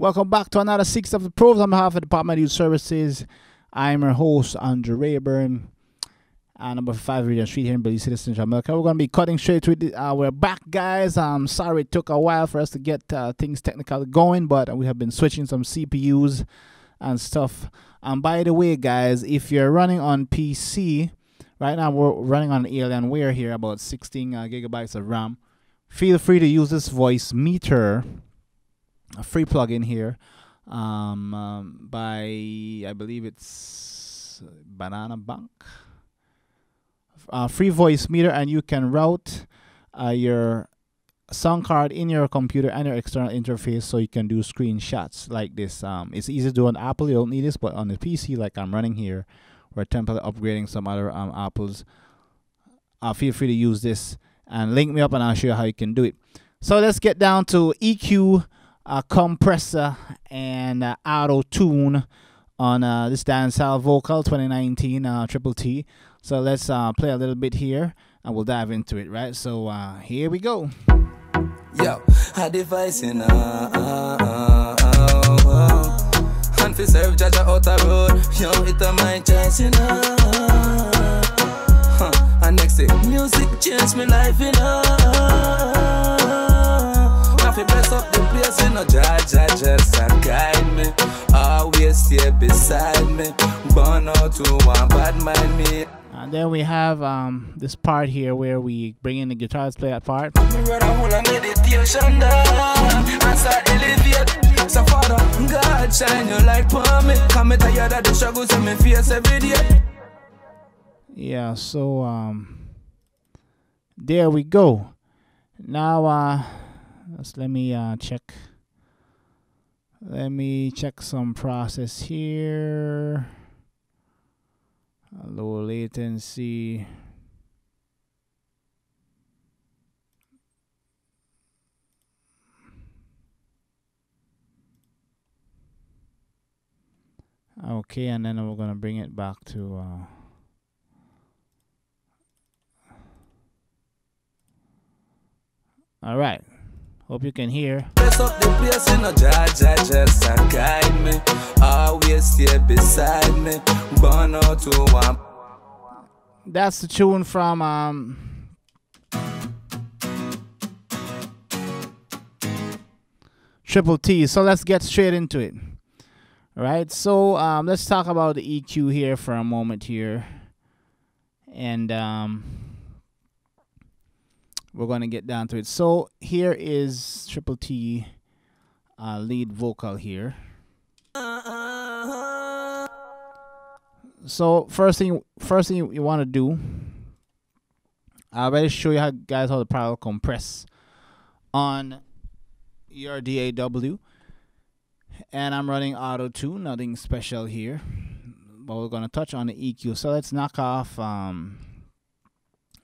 Welcome back to another 6 of the Pros on behalf of the Department of Youth Services. I'm your host, Andrew Rayburn, number 5 Regent Street here in Belize City, Jamaica. We're going to be cutting straight with it. We're back, guys. Sorry it took a while for us to get things technically going, but we have been switching some CPUs and stuff. By the way, guys, if you're running on PC, right now we're running on Alienware here, about 16 gigabytes of RAM. Feel free to use this voice meter, a free plugin here, by, I believe it's Banana Bank. Free voice meter, and you can route your sound card in your computer and your external interface so you can do screenshots like this. It's easy to do on Apple, you don't need this, but on the PC like I'm running here, we're temporarily upgrading some other Apples. Feel free to use this and link me up and I'll show you how you can do it. So let's get down to EQ, compressor, and auto-tune on this dancehall vocal 2019 Triple T. So let's play a little bit here and we'll dive into it, right? So here we go. Yo, a device in and fi serve Jaja out a road. Yo, it a my chance, you know. And next day, music changed me life, you know. Now fi bless up the place, you know. Jaja just a guide me, always stay beside me. Born out to one bad mind me. And then we have this part here where we bring in the guitar. Let's play that part. So Father, God shine your light for me. Come tired of the struggles and me face every day. Yeah, so there we go. Now let me check. Let me check some process here. Low latency. Okay, and then we're gonna bring it back to all right. Hope you can hear. Bless up the place, you know, Jaja just guide me, always stay beside me. Born out to one. That's the tune from Triple T. So let's get straight into it. All right. So let's talk about the EQ here for a moment here, and we're going to get down to it. So here is Triple T lead vocal here. So first thing you want to do, I already show you guys how to parallel compress on your DAW, and I'm running auto-tune, nothing special here, but we're going to touch on the EQ. So let's knock off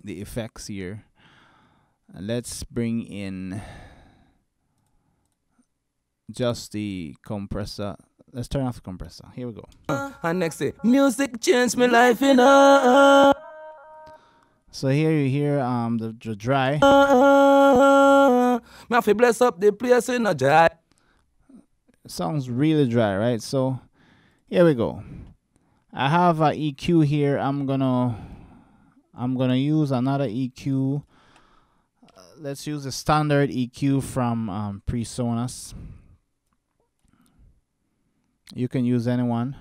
the effects here. Let's bring in just the compressor. Let's turn off the compressor. Here we go. And next day, music changed my life, you know. So here you hear the dry. Me have to bless up the place, you know, Jai. It sounds really dry, right? So here we go. I have a EQ here. I'm gonna use another EQ. Let's use the standard EQ from PreSonus. You can use anyone.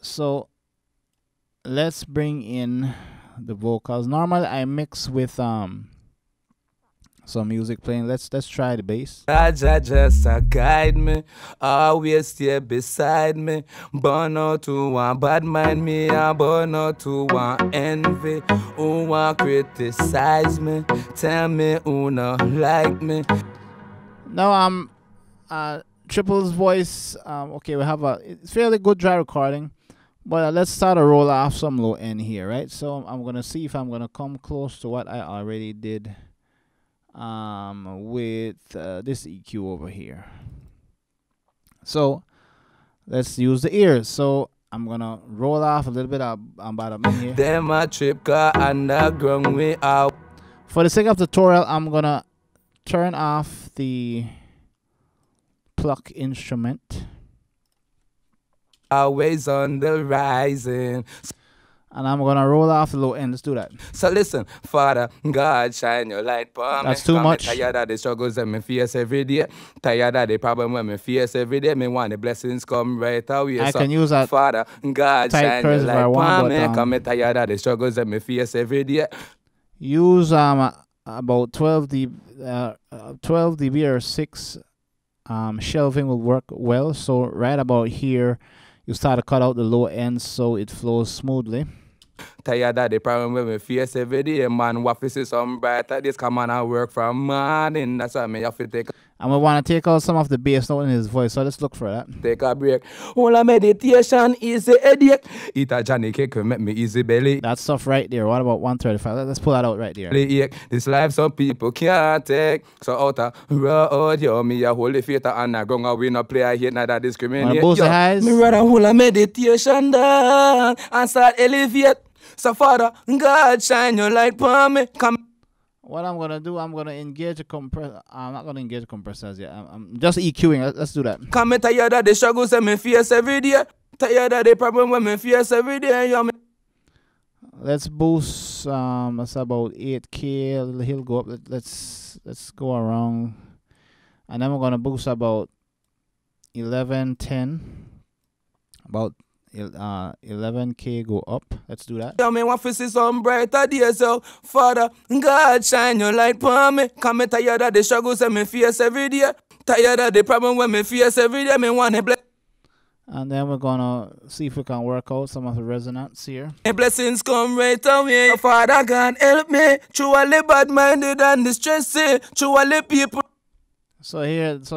So let's bring in the vocals. Normally I mix with some music playing. Let's try the bass. Jaja just guide me, always stay beside me. Born out to one bad mind me, and born out to one envy. Who want criticize me? Tell me who not like me. Now Triple's voice. Okay, we have it's fairly good dry recording, but let's start to roll off some low end here, right? So I'm gonna see if I'm gonna come close to what I already did with this EQ over here. So let's use the ears. So I'm gonna roll off a little bit of bottom in here. Them a trip car underground way out. For the sake of tutorial, I'm gonna turn off the pluck instrument. Always on the rising. And I'm gonna roll off the low end. Let's do that. So listen, Father God, shine your light upon me. That's too much. Tired of the struggles that me face every day. Tired of the problem when me face every day. Me want the blessings come right away. I can use that. Father God, shine your light upon me. Come me tired of the struggles that me face every day. Use about 12 dB or 6 shelving will work well. So right about here, you start to cut out the low end so it flows smoothly. Tired of the problem when we face every day, man. What is some brighter days? Come on, I work from morning. That's why me have to take. And we want to take out some of the bass note in his voice, so let's look for that. Take a break. All a meditation is a headache. Eat a Johnny cake will make me easy belly. That stuff right there. What about 135? Let's pull that out right there. This life some people can't take. So out a road, yo, me a holy faith and a ground we no play. I hate neither discriminate. Boost the highs. Me rather hold a meditation down and start elevate. So Father God, shine your light upon me. Come. What I'm gonna do, I'm gonna engage a compressor. I'm not gonna engage compressors yet. I'm just EQing. Let's do that. Come me tired of the struggles that me face every day. Tired of the problem when me face every day. Yo, me. Let's boost. That's about 8K. He'll go up. Let's go around, and then we're gonna boost about 1110. About 11K go up. Let's do that. Yeah, me want to see some brighter days, so Father God, shine your light upon me. Come me tired of the struggles that me face every day. Tired of the problem when me face every day. Me want to bless. And then we're gonna see if we can work out some of the resonance here. The blessings come right away. Father God, help me. Through all the bad-minded and distressing. Through all the people. So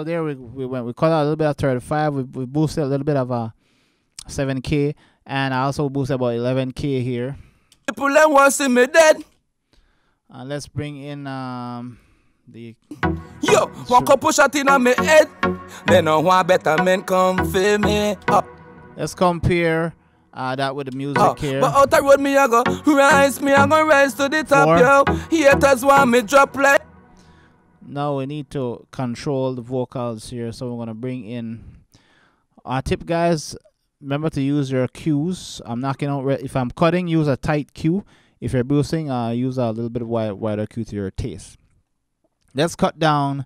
there we went. We cut out a little bit of 35. We boosted a little bit of a 7K, and I also boosted about 11K here. People that want to see me dead. And let's bring in the. Yo, one couple shot in on me head. Then no one better men come for me. Let's compare that with the music here. But out the road me I go rise to the top, 4. yo. Haters want me drop like. Now we need to control the vocals here, so we're gonna bring in. Our tip, guys. Remember to use your Qs. I'm knocking out. If I'm cutting, use a tight Q. If you're boosting, use a little bit of wider Q to your taste. Let's cut down,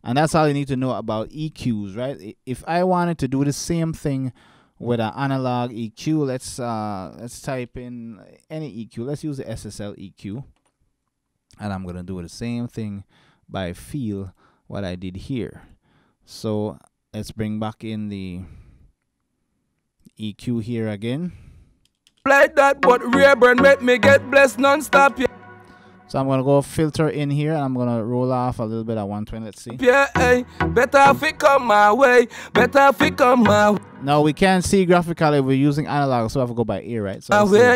and that's all you need to know about EQs, right? If I wanted to do the same thing with an analog EQ, let's type in any EQ. Let's use the SSL EQ, and I'm gonna do the same thing by feel what I did here. So let's bring back in the EQ here again. Like that, but Rayburn make me get blessed non-stop. Yeah. So I'm gonna go filter in here, and I'm gonna roll off a little bit at 120. Let's see. Yeah, hey, better if it come my way. Better if it come my way. Now we can't see graphically. We're using analog, so I have to go by ear, right? So me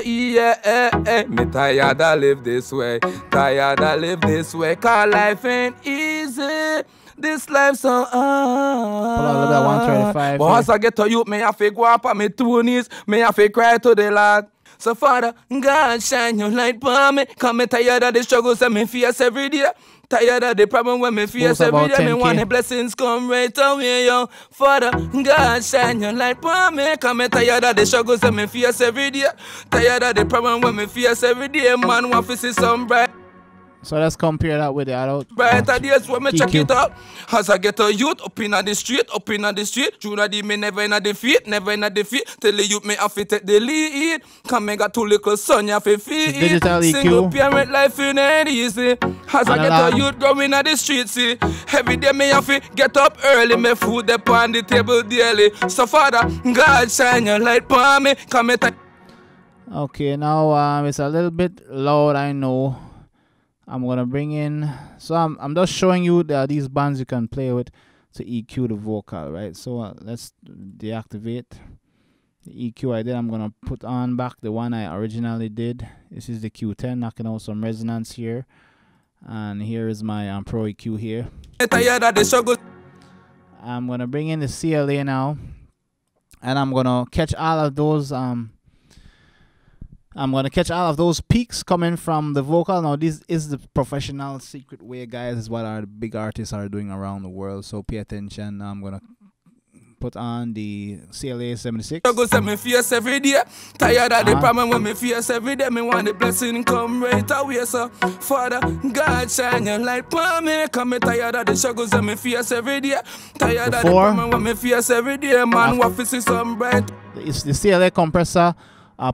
tired I live this way. Tired I live this way. Cause life ain't easy. This life so Pull out a little bit of 135. But once I get to you, me have to go up on my 2 knees. Me have to cry to the Lord. So Father, God, shine your light upon me. Come me tired of the struggles that me face every day. Tired of the problem when me face every day. Me want the blessings come right away, yo. Father, God, shine your light upon me. Come me tired of the struggles that me face every day. Tired of the problem when me face every day. Man, want to see some bright. So let's compare that with the other. Brighter days when me check it up. As I get a youth up in the street, June the me never in a defeat. Tell the youth me have to take the lead. Come me got 2 little son, you have to feed. Digital EQ. Single parent life ain't easy. As I get a youth growing in the street, see. Every day me have to get up early, me food up on the table daily. So Father, God shine your light upon me. Come me Okay, now it's a little bit loud, I know. I'm gonna bring in, so I'm just showing you these bands you can play with to EQ the vocal, right? So let's deactivate the EQ I did. I'm gonna put on back the one I originally did. This is the Q10, knocking out some resonance here, and here is my Pro EQ here. I'm gonna bring in the CLA now, and I'm gonna catch all of those peaks coming from the vocal. Now this is the professional secret way, guys. Is what our big artists are doing around the world. So pay attention. I'm gonna put on the CLA 76. Struggle say me face every day. Tired of the problem when me face every day. Me want the blessing come right away. So Father God, shine your light for me. Come me tired of the struggles that me face every day. Tired of the problem when me face every day. Man, what to see some bright. It's the CLA compressor.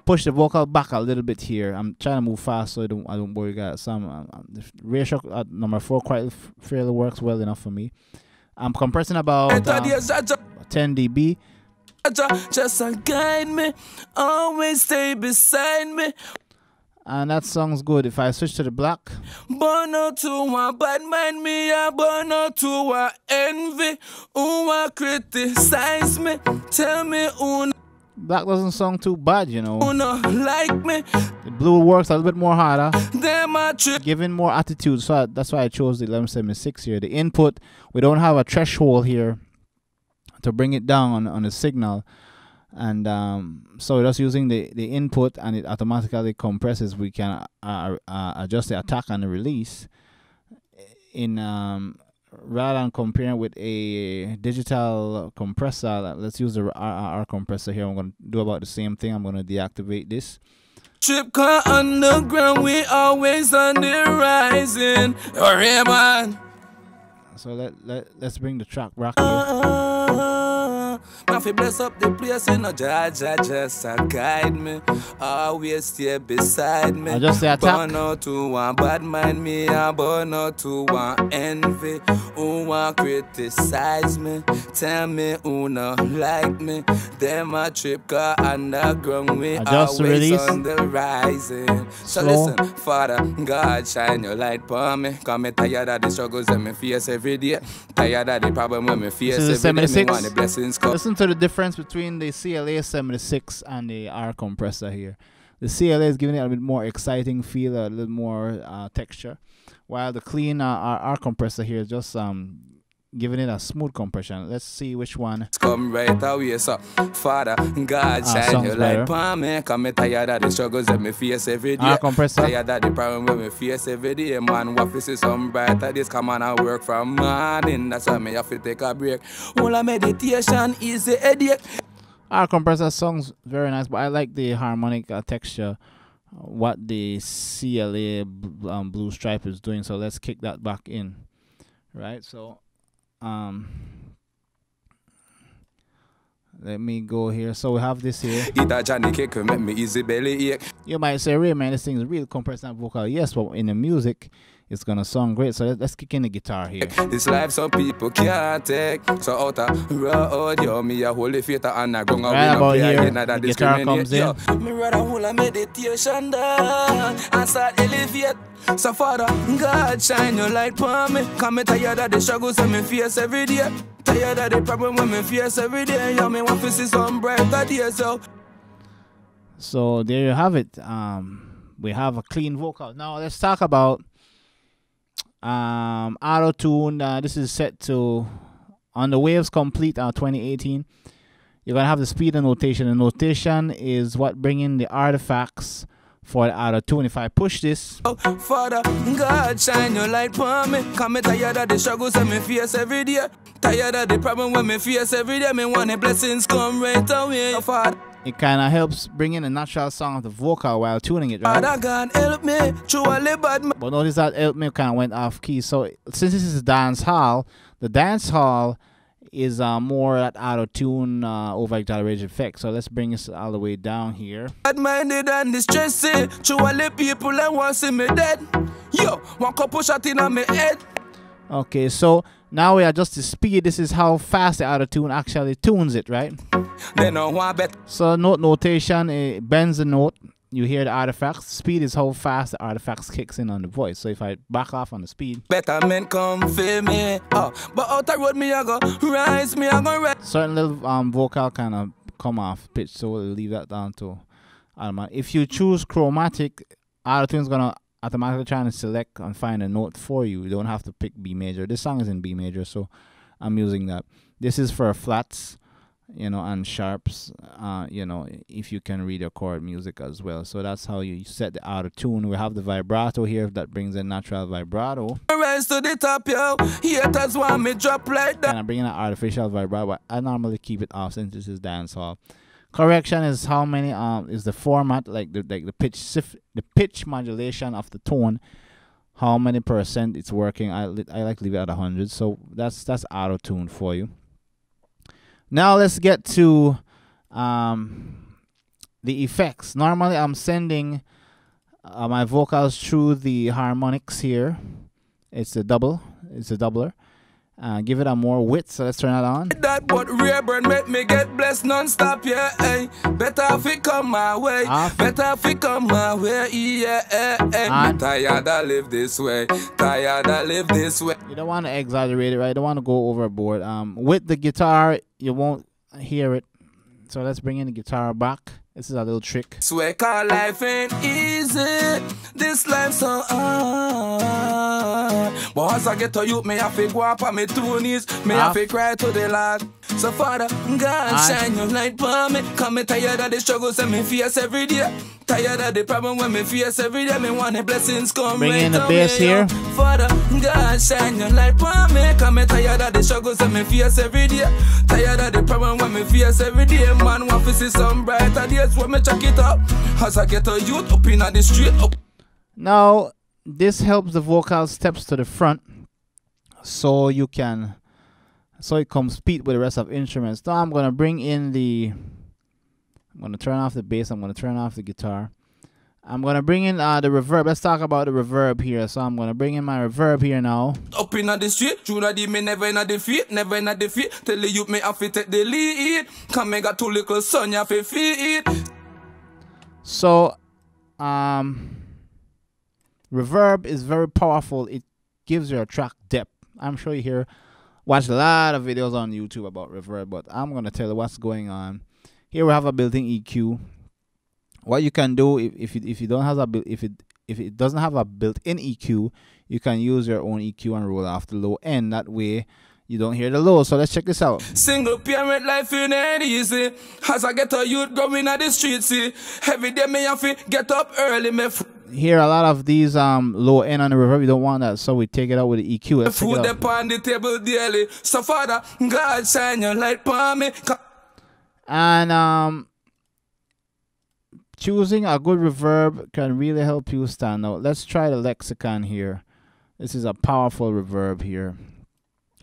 Push the vocal back a little bit here. I'm trying to move fast so I don't bore you guys. The ratio at number 4 quite fairly works well enough for me. I'm compressing about 10 dB. Just guide me, always stay beside me. And that song's good. If I switch to the black. Born out to one bad mind me, I born out to one envy. Who want criticize me? Tell me who. Black doesn't sound too bad, you know. Who not like me? The blue works a little bit more harder, Them giving more attitude. So that's why I chose the 1176 here. The input, we don't have a threshold here to bring it down on the signal, and so we're just using the input, and it automatically compresses. We can adjust the attack and the release in rather than comparing with a digital compressor. Let's use the RR compressor here. I'm going to do about the same thing. I'm going to deactivate this. Trip car underground, we always on the rising. Hurry, man. So let's bring the track back here. Nothing bless up the place, you know, just guide me. Always stay beside me. Adjust the attack. Born out to one bad mind me, I born out to one envy. Who want criticize me? Tell me who not like me. Them a trip car underground, we Adjust always release. on the rising. So Slow. listen, Father God, shine your light for me. Cause me tired of the struggles that me face every day. Tired of the problem when me face This is every day. 76. Me want the blessings come. Listen to the difference between the CLA 76 and the R compressor here. The CLA is giving it a bit more exciting feel, a little more texture, while the clean R compressor here is just giving it a smooth compression. Let's see which one. Come right away, so Father God, shine your light upon me. Come me tired of the struggles that me face every day. R compressor. Tired of the problem when me face every day. Man, what to see some brighter days. Come on and work from morning. That's why me have to take a break. All a meditation is a headache. R compressor sounds very nice, but I like the harmonic texture, what the CLA blue stripe is doing. So let's kick that back in, right? So let me go here. So we have this here. Eat a Johnny cake and make me easy belly ache. You might say, Ray, man, this thing is real compressed and vocal. Yes, but in the music, it's gonna sound great. So let's kick in the guitar here. This life some people can't take. So out a road, yo, me a holy faith and a ground. Right about here, the guitar comes in. Me rather hold a meditation down and start elevate. So Father God, shine your light for me. Come me tired of the struggles that me face every day. Tired of the problem when me face every day. Yo, me want to see some brighter days. So there you have it. We have a clean vocal. Now let's talk about Auto-Tune. This is set to on the Waves Complete 2018. You're gonna have the speed and notation. The notation is what bring in the artifacts for the Auto-Tune. If I push this, oh, Father God, shine your light for me. Come me tired of the struggles that me face every day. Tired of the problem when me face every day. Me want the blessings come right away. Oh, Father, it kind of helps bring in the natural sound of the vocal while tuning it, right? Father God, help me through all the bad. But notice that help me kind of went off key. So since this is dance hall, the dance hall is more that Auto-Tune over exaggeration effect. So let's bring this all the way down here. Bad-minded and distressing. Through all the people that want to see me dead. Yo, one couple shot in on me head. Okay, so now we adjust the speed. This is how fast the Auto-Tune actually tunes it, right? They know one bet. So note notation, it bends the note. You hear the artifacts. Speed is how fast the artifacts kicks in on the voice. So if I back off on the speed, better men come for me. Oh, but out the road me I go rise, me I go rise. Certain little vocal kind of come off pitch, so we'll leave that down to if you choose chromatic, Auto-Tune's gonna automatically try to select and find a note for you. You don't have to pick B major. This song is in B major, so I'm using that. This is for flats. you know, and sharps, you know, if you can read your chord music as well. So that's how you set the auto tune. We have the vibrato here that brings in natural vibrato. Rise to the top, yo. Haters want me drop like that. And I'm bringing an artificial vibrato, but I normally keep it off since this is dancehall. Correction is how many is the format, like the pitch modulation of the tone, how many percent it's working. I like to leave it at 100. So that's auto tune for you. Now let's get to the effects. Normally I'm sending my vocals through the harmonics here. It's a doubler. Give it a more width, so let's turn it on. That but Rayburn make me get blessed non-stop, yeah, eh. Better if it come my way. Better if it come my way, yeah, I'm tired I live this way. Tired I live this way. You don't want to exaggerate it, right? You don't want to go overboard. With the guitar, you won't hear it. So let's bring in the guitar back. This is a little trick. Swear car life ain't easy. This life so hard. But as I get to you, me have to go up on me two knees. Me have to cry to the Lord. So Father, God, shine your light for me. Cause me tired of the struggles and me face every day. Tired of the problem when me face every day. Me want the blessings come. Bring in the bass here. Father, God, shine your light for me. Cause me tired of the struggles and me face every day. Tired of the problem when me face every day. Man want to see some brighter days when me check it up. As I get a youth up in the street. Now, this helps the vocal steps to the front, so you can, so it compete with the rest of instruments. Now I'm gonna bring in the, I'm gonna turn off the bass. I'm gonna turn off the guitar. I'm gonna bring in the reverb. Let's talk about the reverb here. So I'm gonna bring in my reverb here now. Up in the street, true that me never in a defeat, never in a defeat. Tell the youth me have to take the lead. Come me got two little son, you have to feed. So, reverb is very powerful. It gives your track depth. I'm sure you watch a lot of videos on YouTube about reverb, but I'm gonna tell you what's going on. Here we have a built-in EQ. What you can do if it doesn't have a built-in EQ, you can use your own EQ and roll off the low end. That way you don't hear the low. So let's check this out. Single parent life ain't easy. As I get a youth going at the streets, see. Every day me have to get up early. Me here a lot of these low end on the reverb. You don't want that, so we take it out with the EQ. Let's food up on the table daily. So Father, God shine your light on me. And choosing a good reverb can really help you stand out. Let's try the Lexicon here. This is a powerful reverb here.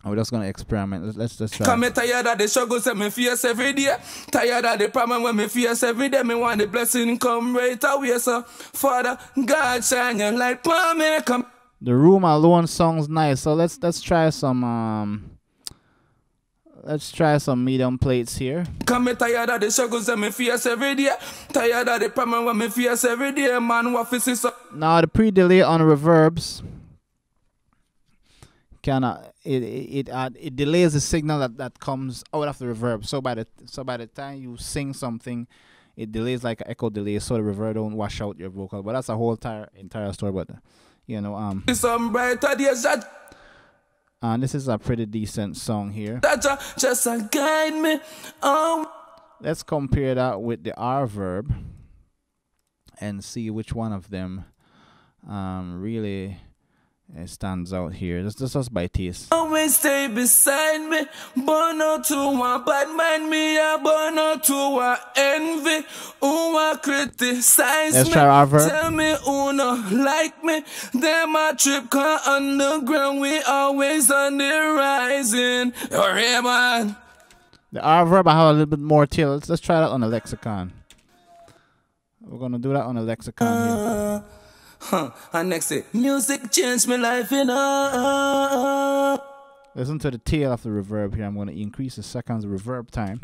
We're just gonna experiment. Let's try. Cause me tired of the struggles that me face every day. Tired of the problem when me face every day. Me want the blessing come right away. So Father, God shine your light on me. Come. The room alone sounds nice. So let's try some medium plates here. Cause me tired of the struggles that me face every day. Tired of the problem when me face every day. Man, what is this? Now the pre-delay on reverbs it delays the signal that comes out of the reverb. So by the time you sing something, it delays like an echo delay, so the reverb don't wash out your vocal. But that's a whole entire story. But you know, some brighter days that. And this is a pretty decent song here. Just guide me. Let's compare that with the R verb and see which one of them really stands out here. This is just by taste. Always stay beside me. Born out to one bad mind me. I born out to one envy. Who want criticize Let's me. try our verb. Tell me who not like me. Them my trip car underground. We always on the rising. Hey, man. The R verb I have a little bit more tail. Let's try that on the Lexicon. We're gonna do that on the Lexicon here. And next day, music changed my life, you know. Listen to the tail of the reverb here. I'm going to increase the seconds of reverb time.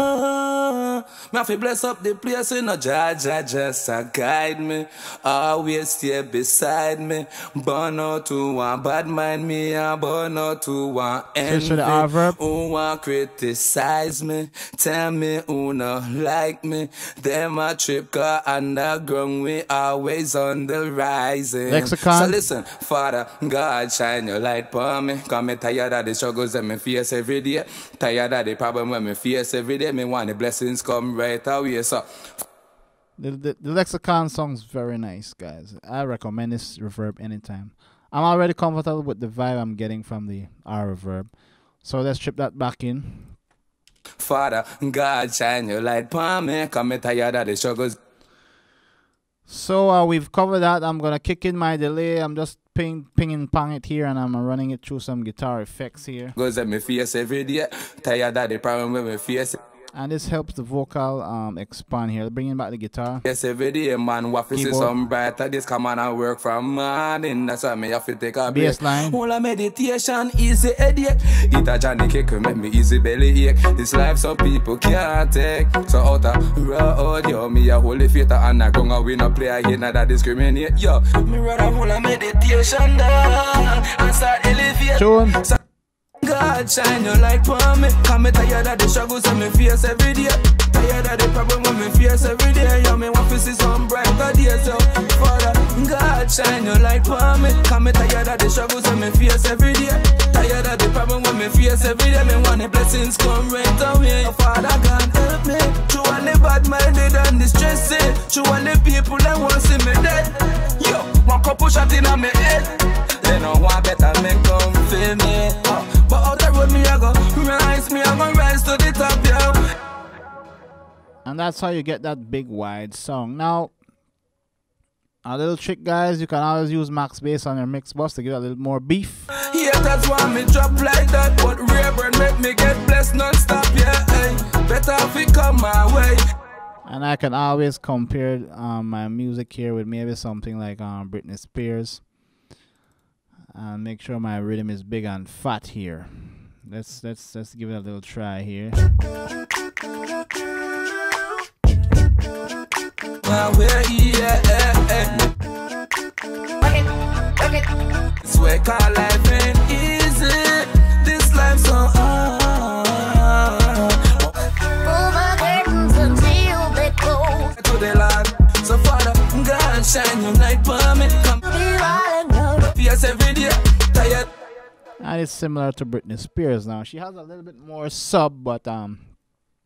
Me have to bless up the place, you know. Jah just guide me. Always stay beside me. Born out to one bad mind me. I born out to one envy. The R verb. Who want criticize me? Tell me who not like me. Them a trip car underground. We always on the rising. Lexicon. So listen, Father, God shine your light for me. Cause me tired of the struggle. struggles that me face every day. Tired of the problem when me face every day. Me want the blessings come right away. So the Lexicon song's very nice, guys. I recommend this reverb anytime. I'm already comfortable with the vibe I'm getting from the R reverb. So let's strip that back in. Father, God, shine your light upon me. Come tired of the struggles. So we've covered that. I'm gonna kick in my delay. I'm just pinging pong it here, and I'm running it through some guitar effects here. Goes at me face every day. Tired of the problem with me face. And this helps the vocal expand here. Bringing back the guitar. Yes, every day, man. What is some brighter? This come on and work from morning. That's why me have to take a break. Bass line. All a meditation, easy headache. Eat a Johnny cake, make me easy belly ache. This life some people can't take. So out of road, yo, me a holy theater and I go we no play again, not that discriminate. Yo, me rather hold a meditation down and start elevating. Tune. God, shine your light for me. Come tired of the struggles that me face every day. Tired of the problem when me face every day. Yo, me want to see some brighter days. Yo, Father, God, shine your light for me. Come tired of the struggles that me face every day. Tired of the problem when me face every day. Me want the blessings come right away. Father, God, help me. Through all the bad minded and distressing. Through all the people that want to see me dead. Yo, one couple shot in on me head. They know what better me come feel me. But out the road me I go rise to the top, yo. And that's how you get that big wide song. Now, a little trick, guys. You can always use max bass on your mix bus to give it a little more beef. Yeah, that's why me drop like that. But Rayburn make me get blessed non-stop, yeah. Hey. Better if it come my way. And I can always compare my music here with maybe something like Britney Spears. And make sure my rhythm is big and fat here. Let's give it a little try here. Swear call life ain't easy. This life's so hard. Pull my curtains until they close. To the Lord, so Father, God shine your light for me. Come Be rolling road. yes every day. Tired. And it's similar to Britney Spears now. She has a little bit more sub, but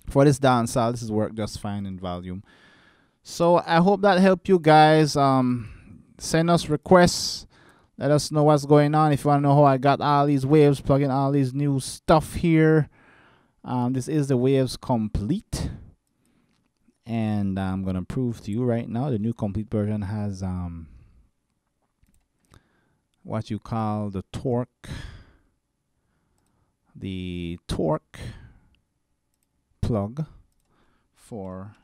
for this dancehall, this has worked just fine in volume. So I hope that helped you guys. Send us requests. Let us know what's going on. If you want to know how I got all these waves, plug in all these new stuff here. This is the Waves Complete. And I'm going to prove to you right now, the new complete version has what you call the torque plug for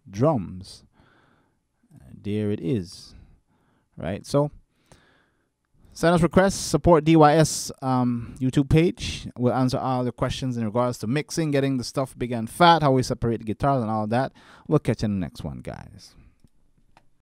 drums. There it is. Right, so send us requests, support DYS YouTube page. We'll answer all the questions in regards to mixing, getting the stuff big and fat, how we separate the guitars and all that. We'll catch you in the next one, guys.